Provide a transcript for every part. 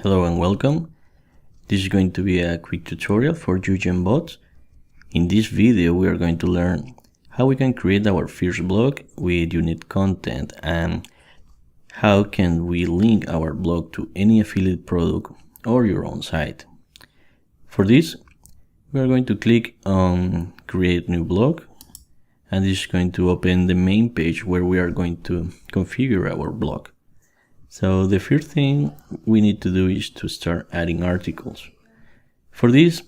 Hello and welcome. This is going to be a quick tutorial for YouGenBots. In this video we are going to learn how we can create our first blog with unique content and how can we link our blog to any affiliate product or your own site. For this we are going to click on create new blog, and this is going to open the main page where we are going to configure our blog. So the first thing we need to do is to start adding articles. For this,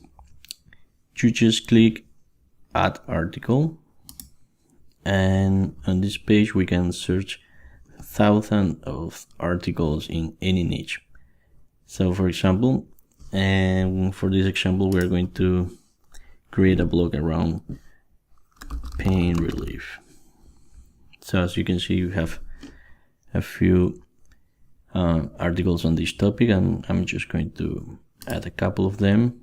you just click add article, and on this page we can search thousands of articles in any niche. So for example, and for this example we are going to create a blog around pain relief. So as you can see, you have a few articles on this topic, and I'm just going to add a couple of them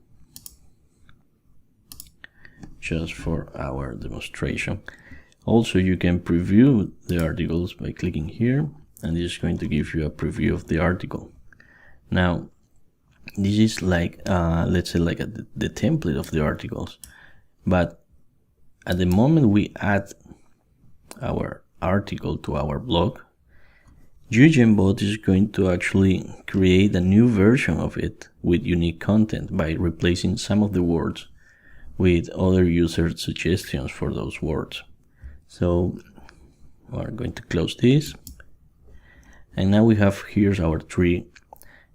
just for our demonstration. Also, you can preview the articles by clicking here, and this is going to give you a preview of the article. Now this is like let's say like the template of the articles, but at the moment we add our article to our blog, YouGenBot is going to actually create a new version of it with unique content by replacing some of the words with other user suggestions for those words. So we're going to close this, and now we have here's our three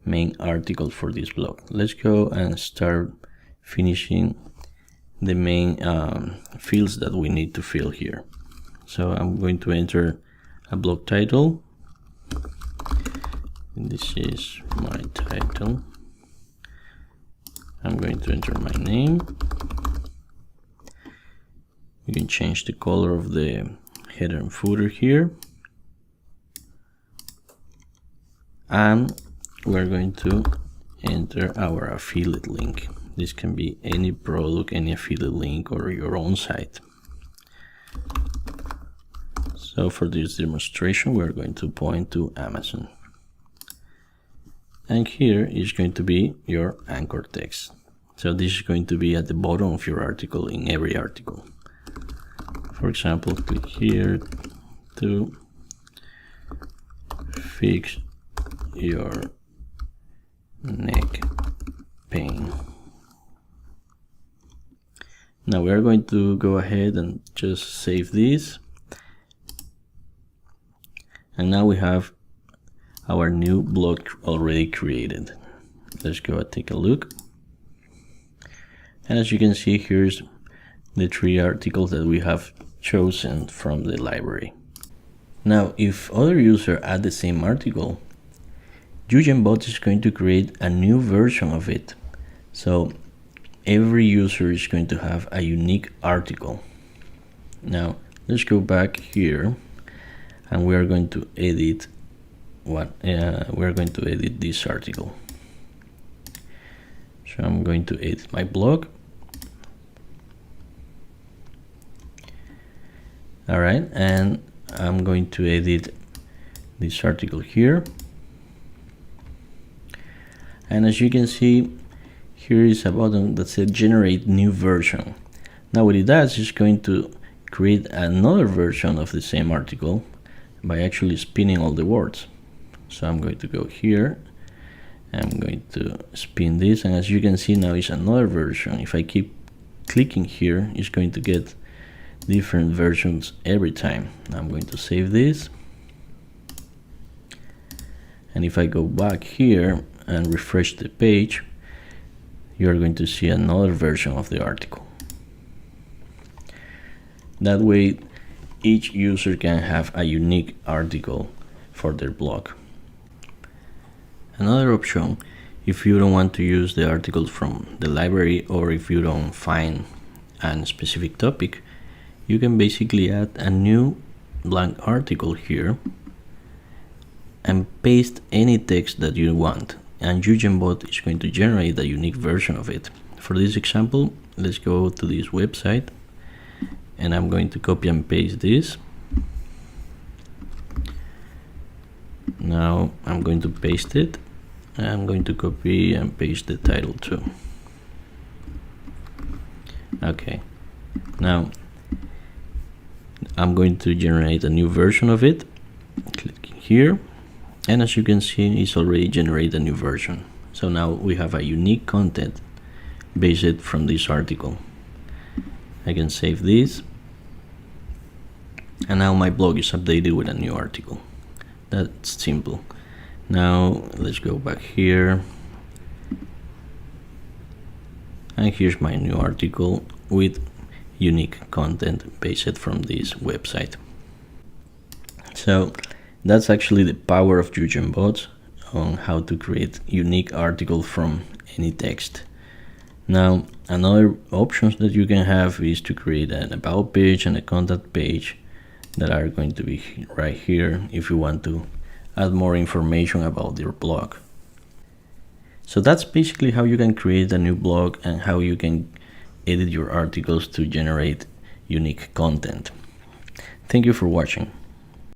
main articles for this blog. Let's go and start finishing the main fields that we need to fill here. So I'm going to enter a blog title. This is my title. I'm going to enter my name. You can change the color of the header and footer here, and we're going to enter our affiliate link. This can be any product, any affiliate link, or your own site. So for this demonstration we're going to point to Amazon, and here is going to be your anchor text. So this is going to be at the bottom of your article in every article. For example, click here to fix your neck pain. Now we are going to go ahead and just save this, and now we have our new blog already created. Let's go and take a look. And as you can see, here's the three articles that we have chosen from the library. Now if other users add the same article, YouGenBots is going to create a new version of it. So every user is going to have a unique article. Now let's go back here, and we are going to edit this article. So I'm going to edit my blog. Alright, and I'm going to edit this article here, and as you can see, here is a button that says generate new version. Now what it does is going to create another version of the same article by actually spinning all the words. So I'm going to go here, I'm going to spin this, and as you can see now it's another version. If I keep clicking here, it's going to get different versions every time. Now I'm going to save this, and if I go back here and refresh the page, you're going to see another version of the article. That way each user can have a unique article for their blog. Another option, if you don't want to use the articles from the library, or if you don't find a specific topic, you can basically add a new blank article here and paste any text that you want, and YouGenBot is going to generate a unique version of it. For this example, let's go to this website, and I'm going to copy and paste this. Now I'm going to paste it, I'm going to copy and paste the title too. Okay, now I'm going to generate a new version of it. Click here, and as you can see, it's already generated a new version. So now we have a unique content based from this article. I can save this, and now my blog is updated with a new article. That's simple. Now let's go back here, and here's my new article with unique content based from this website. So that's actually the power of YouGenBots on how to create unique articles from any text. Now, another options that you can have is to create an about page and a contact page that are going to be right here if you want to add more information about your blog. So that's basically how you can create a new blog and how you can edit your articles to generate unique content. Thank you for watching.